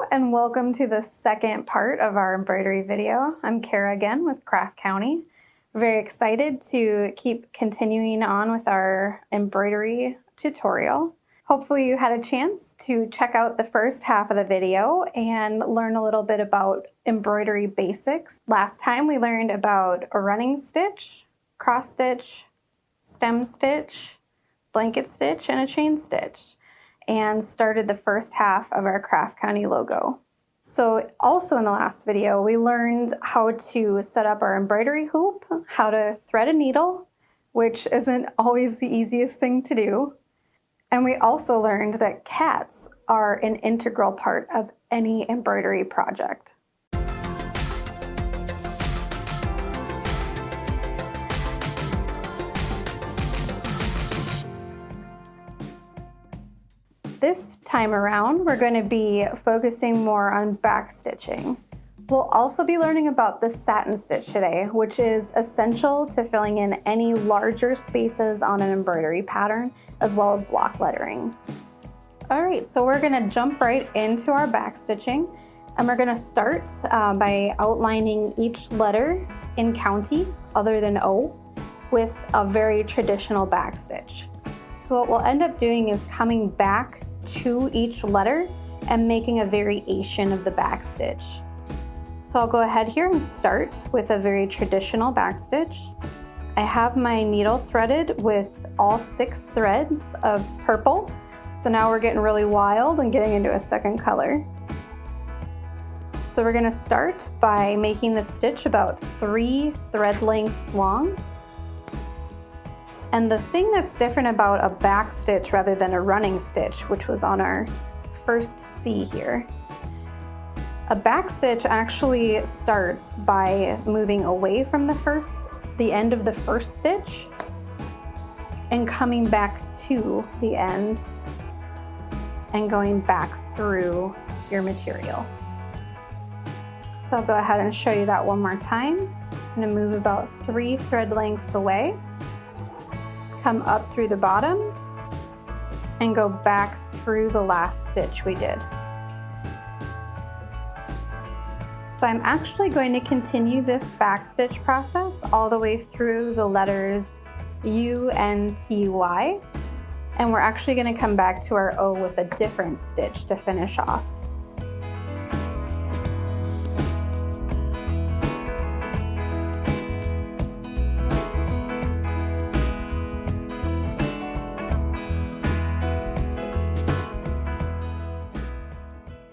Hello and welcome to the second part of our embroidery video. I'm Kara again with Craft County. Very excited to keep continuing on with our embroidery tutorial. Hopefully you had a chance to check out the first half of the video and learn a little bit about embroidery basics. Last time we learned about a running stitch, cross stitch, stem stitch, blanket stitch, and a chain stitch, and started the first half of our Craft County logo. So also in the last video, we learned how to set up our embroidery hoop, how to thread a needle, which isn't always the easiest thing to do. And we also learned that cats are an integral part of any embroidery project. This time around, we're going to be focusing more on back stitching. We'll also be learning about the satin stitch today, which is essential to filling in any larger spaces on an embroidery pattern, as well as block lettering. All right, so we're going to jump right into our back stitching, and we're going to start by outlining each letter in county, other than O, with a very traditional back stitch. So what we'll end up doing is coming back to each letter and making a variation of the back stitch. So I'll go ahead here and start with a very traditional back stitch. I have my needle threaded with all 6 threads of purple. So now we're getting really wild and getting into a second color. So we're going to start by making the stitch about 3 thread lengths long. And the thing that's different about a back stitch rather than a running stitch, which was on our first C here, a back stitch actually starts by moving away from the end of the first stitch and coming back to the end and going back through your material. So I'll go ahead and show you that one more time. I'm going to move about 3 thread lengths away, come up through the bottom, and go back through the last stitch we did. So I'm actually going to continue this back stitch process all the way through the letters U, N, T, Y, and we're actually going to come back to our O with a different stitch to finish off.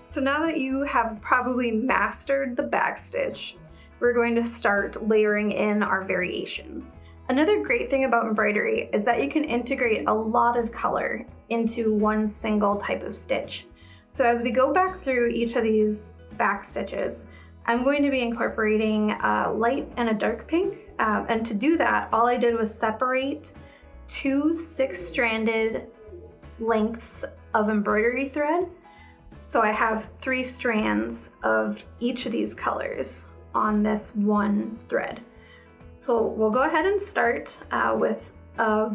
So now that you have probably mastered the back stitch, we're going to start layering in our variations. Another great thing about embroidery is that you can integrate a lot of color into one single type of stitch. So as we go back through each of these back stitches, I'm going to be incorporating a light and a dark pink. And to do that, all I did was separate 2 6-stranded lengths of embroidery thread. So I have 3 strands of each of these colors on this one thread. So we'll go ahead and start with a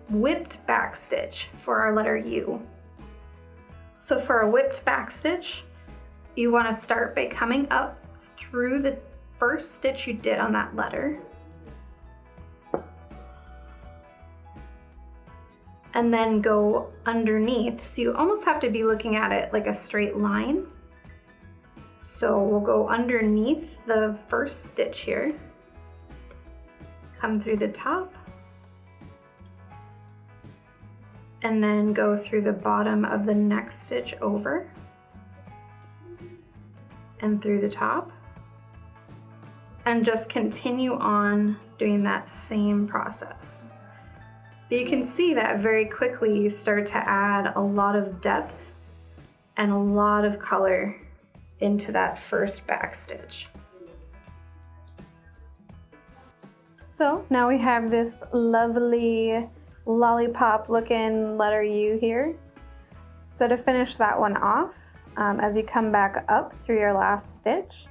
whipped back stitch for our letter U. So for a whipped back stitch, you want to start by coming up through the first stitch you did on that letter, and then go underneath. So you almost have to be looking at it like a straight line. So we'll go underneath the first stitch here, come through the top, and then go through the bottom of the next stitch over and through the top, and just continue on doing that same process. But you can see that very quickly you start to add a lot of depth and a lot of color into that first back stitch. So now we have this lovely lollipop looking letter U here. So to finish that one off, as you come back up through your last stitch,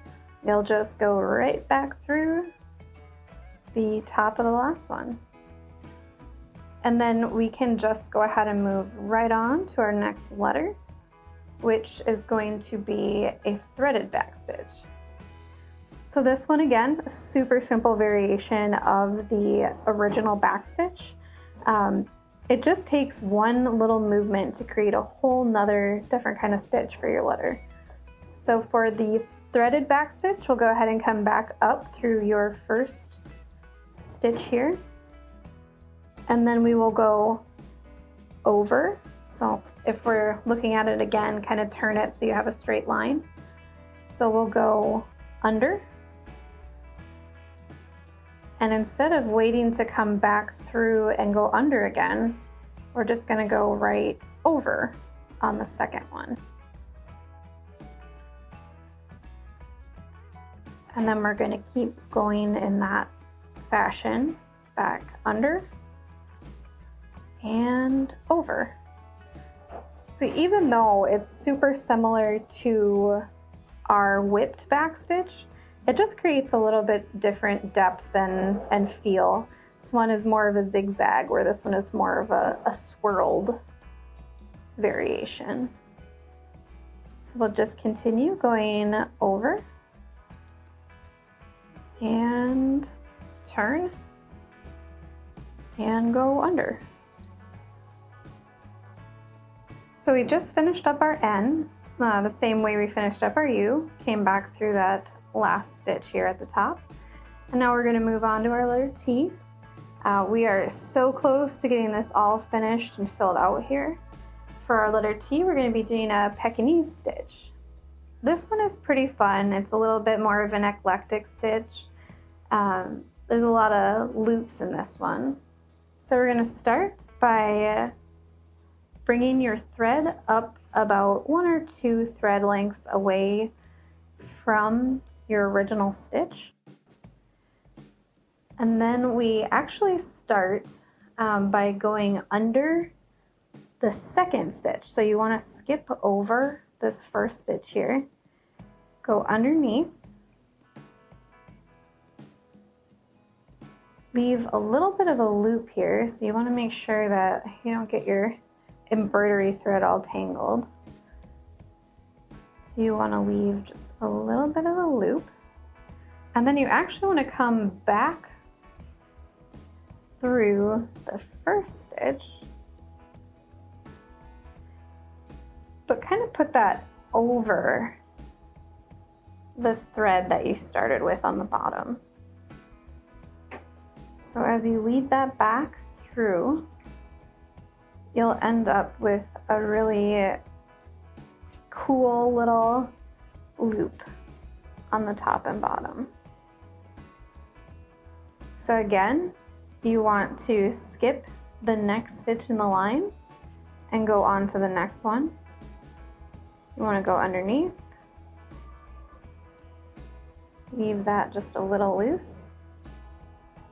you'll just go right back through the top of the last one. And then we can just go ahead and move right on to our next letter, which is going to be a threaded back stitch. So this one, again, a super simple variation of the original back stitch. It just takes one little movement to create a whole nother different kind of stitch for your letter. So for the threaded back stitch, we'll go ahead and come back up through your first stitch here. And then we will go over. So if we're looking at it again, kind of turn it so you have a straight line. So we'll go under. And instead of waiting to come back through and go under again, we're just going to go right over on the second one. And then we're going to keep going in that fashion, back under and over. So even though it's super similar to our whipped back stitch, it just creates a little bit different depth and feel. This one is more of a zigzag, where this one is more of a swirled variation. So we'll just continue going over and turn and go under. So we just finished up our N, the same way we finished up our U, came back through that last stitch here at the top. And now we're going to move on to our letter T. We are so close to getting this all finished and filled out here. For our letter T, we're going to be doing a Pekinese stitch. This one is pretty fun. It's a little bit more of an eclectic stitch. There's a lot of loops in this one. So we're going to start by bringing your thread up about 1 or 2 thread lengths away from your original stitch. And then we actually start by going under the second stitch. So you want to skip over this first stitch here, go underneath, leave a little bit of a loop here. So you want to make sure that you don't get your embroidery thread all tangled. So you want to leave just a little bit of a loop. And then you actually want to come back through the first stitch, but kind of put that over the thread that you started with on the bottom. So as you lead that back through, you'll end up with a really cool little loop on the top and bottom. So again, you want to skip the next stitch in the line and go on to the next one. You want to go underneath, leave that just a little loose,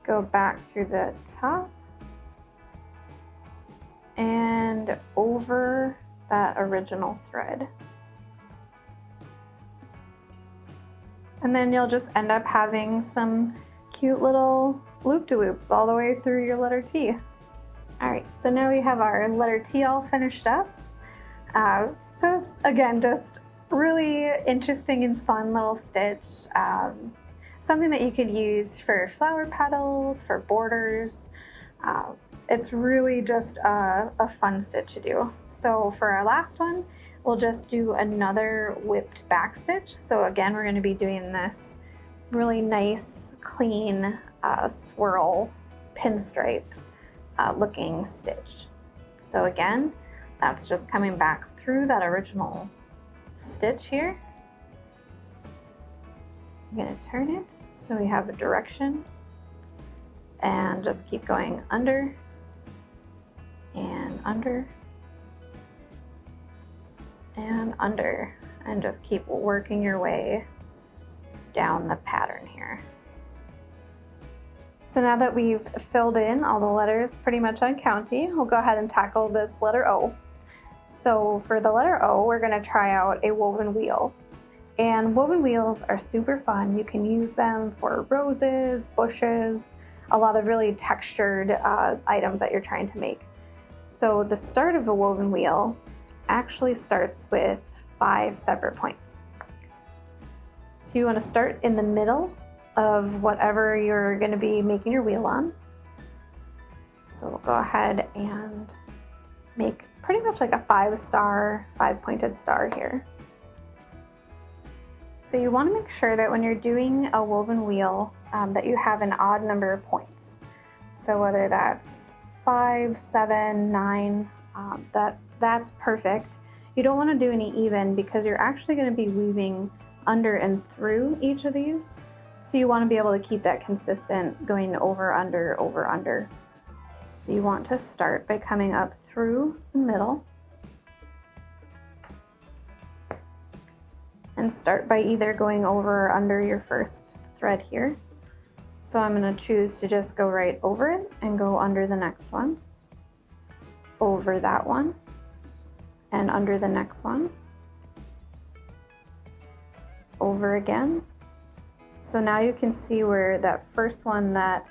go back through the top and over that original thread. And then you'll just end up having some cute little loop-de-loops all the way through your letter T. All right, so now we have our letter T all finished up. So it's, again, just really interesting and fun little stitch. Something that you could use for flower petals, for borders. It's really just a fun stitch to do. So for our last one, we'll just do another whipped back stitch. So again, we're going to be doing this really nice, clean, swirl pinstripe looking stitch. So again, that's just coming back through that original stitch here. I'm going to turn it so we have a direction and just keep going under and under and under, and just keep working your way down the pattern here. So now that we've filled in all the letters pretty much on county, we'll go ahead and tackle this letter O. So for the letter O, we're going to try out a woven wheel. And woven wheels are super fun. You can use them for roses, bushes, a lot of really textured items that you're trying to make. So the start of a woven wheel actually starts with 5 separate points. So you want to start in the middle of whatever you're going to be making your wheel on. So we'll go ahead and make pretty much like a 5-pointed star here. So you want to make sure that when you're doing a woven wheel that you have an odd number of points. So whether that's 5, 7, 9, that's perfect. You don't want to do any even because you're actually going to be weaving under and through each of these. So you want to be able to keep that consistent, going over, under, over, under. So you want to start by coming up through the middle and start by either going over or under your first thread here. So I'm going to choose to just go right over it and go under the next one, over that one, and under the next one, over again. So now you can see where that first one that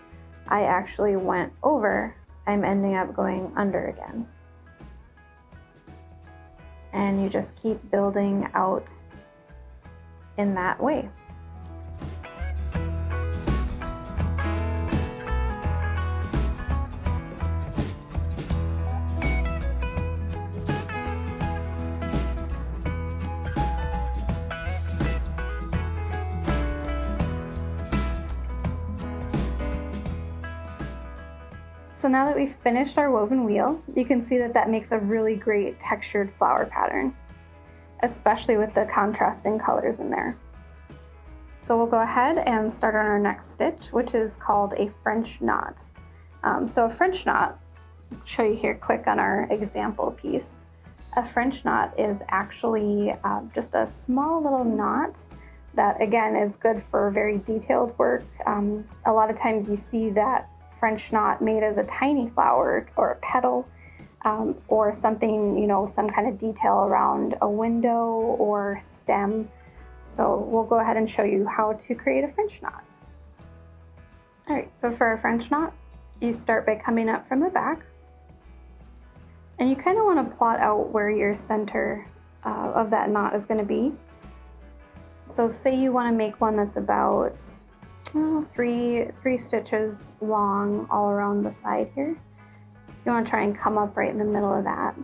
I actually went over, I'm ending up going under again. And you just keep building out in that way. So now that we've finished our woven wheel, you can see that that makes a really great textured flower pattern, especially with the contrasting colors in there. So we'll go ahead and start on our next stitch, which is called a French knot. So a French knot, I'll show you here quick on our example piece. A French knot is actually just a small little knot that again is good for very detailed work. A lot of times you see that French knot made as a tiny flower or a petal, or something, you know, some kind of detail around a window or stem. So we'll go ahead and show you how to create a French knot. All right, so for a French knot, you start by coming up from the back, and you kind of want to plot out where your center of that knot is going to be. So say you want to make one that's about three stitches long all around the side here. You want to try and come up right in the middle of that.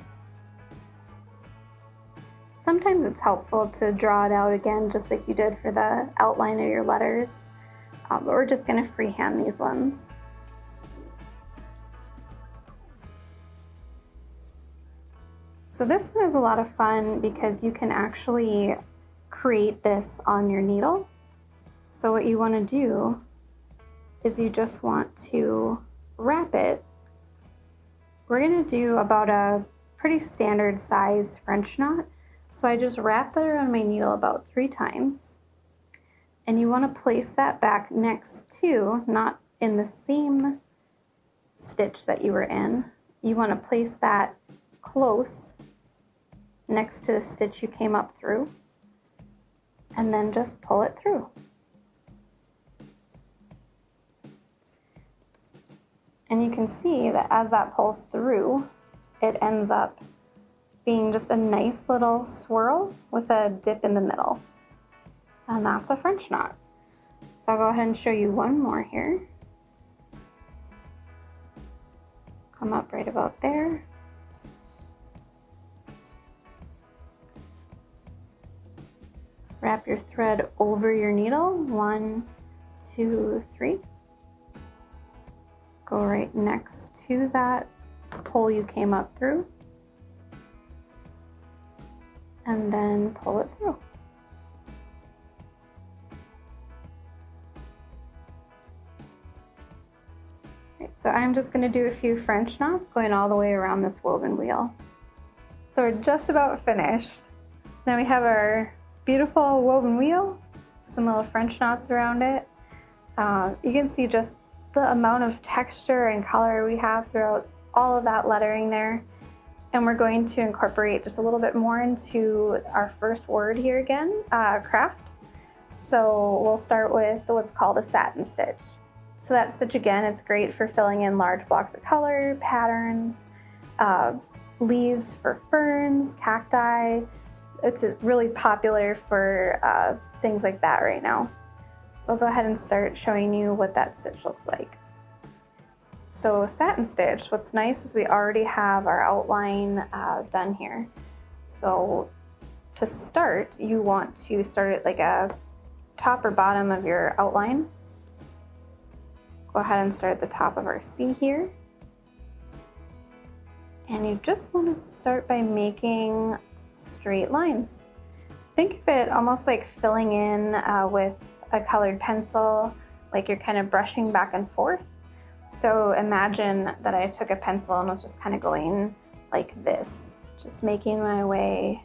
Sometimes it's helpful to draw it out again, just like you did for the outline of your letters, but we're just going to freehand these ones. So this one is a lot of fun because you can actually create this on your needle. So what you want to do is you just want to wrap it. We're going to do about a pretty standard size French knot. So I just wrap that around my needle about 3 times. And you want to place that back next to, not in the same stitch that you were in. You want to place that close next to the stitch you came up through. And then just pull it through. And you can see that as that pulls through, it ends up being just a nice little swirl with a dip in the middle. And that's a French knot. So I'll go ahead and show you one more here. Come up right about there. Wrap your thread over your needle, 1, 2, 3. Go right next to that hole you came up through, and then pull it through. Right, so I'm just going to do a few French knots going all the way around this woven wheel. So we're just about finished. Now we have our beautiful woven wheel, some little French knots around it. You can see just the amount of texture and color we have throughout all of that lettering there. And we're going to incorporate just a little bit more into our first word here again, craft. So we'll start with what's called a satin stitch. So that stitch again, it's great for filling in large blocks of color, patterns, leaves for ferns, cacti. it's really popular for things like that right now. So I'll go ahead and start showing you what that stitch looks like. So satin stitch, what's nice is we already have our outline done here. So to start, you want to start at like a top or bottom of your outline. Go ahead and start at the top of our C here. And you just want to start by making straight lines. Think of it almost like filling in with a colored pencil, like you're kind of brushing back and forth. So imagine that I took a pencil and was just kind of going like this, just making my way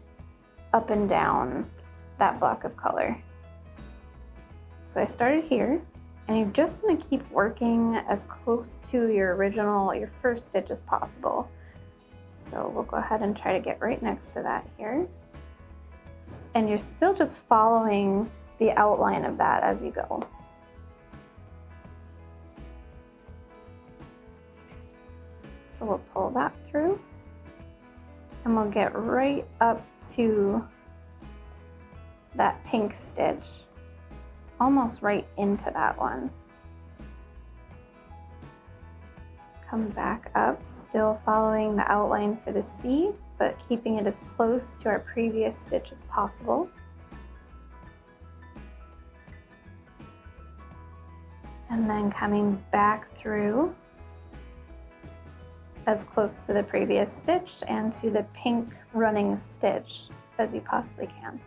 up and down that block of color. So I started here, and you just want to keep working as close to your first stitch as possible. So we'll go ahead and try to get right next to that here. And you're still just following the outline of that as you go. So we'll pull that through, and we'll get right up to that pink stitch, almost right into that one. Come back up, still following the outline for the C, but keeping it as close to our previous stitch as possible. And then coming back through as close to the previous stitch and to the pink running stitch as you possibly can.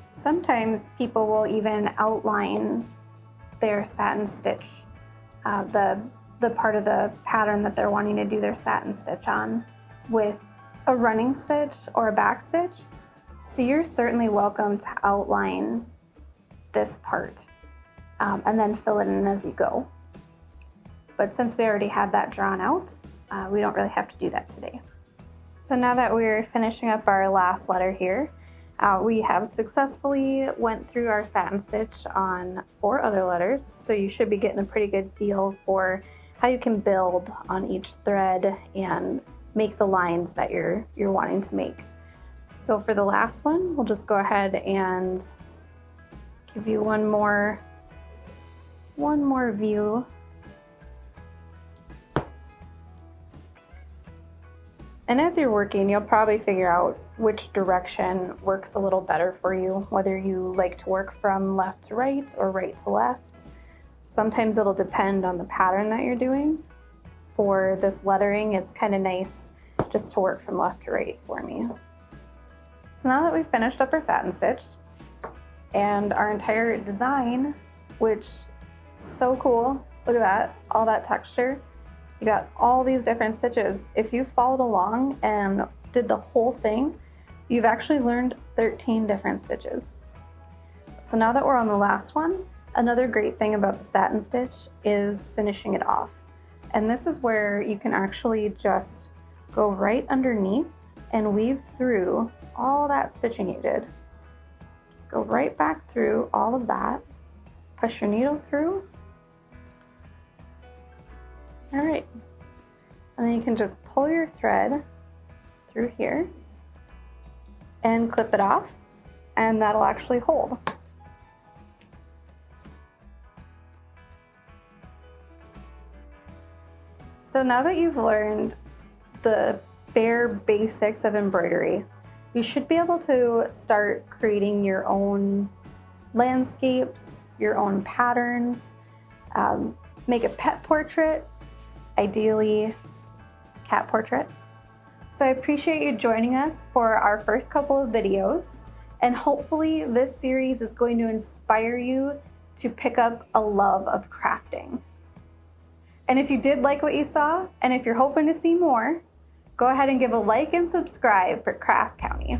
Sometimes people will even outline their satin stitch, the part of the pattern that they're wanting to do their satin stitch on, with a running stitch or a back stitch. So you're certainly welcome to outline this part and then fill it in as you go. But since we already had that drawn out, we don't really have to do that today. So now that we're finishing up our last letter here, we have successfully went through our satin stitch on 4 other letters. So you should be getting a pretty good feel for how you can build on each thread and make the lines that you're wanting to make. So for the last one, we'll just go ahead and give you one more view. And as you're working, you'll probably figure out which direction works a little better for you, whether you like to work from left to right or right to left. Sometimes it'll depend on the pattern that you're doing. For this lettering, it's kind of nice just to work from left to right for me. So now that we've finished up our satin stitch and our entire design, which is so cool, look at that, all that texture. You got all these different stitches. If you followed along and did the whole thing, you've actually learned 13 different stitches. So now that we're on the last one, another great thing about the satin stitch is finishing it off. And this is where you can actually just go right underneath and weave through all that stitching you did. Just go right back through all of that, push your needle through. All right, and then you can just pull your thread through here and clip it off, and that'll actually hold. So now that you've learned the bare basics of embroidery, you should be able to start creating your own landscapes, your own patterns, make a pet portrait, ideally cat portrait. So I appreciate you joining us for our first couple of videos, and hopefully this series is going to inspire you to pick up a love of crafting. And if you did like what you saw, and if you're hoping to see more, go ahead and give a like and subscribe for Craft County.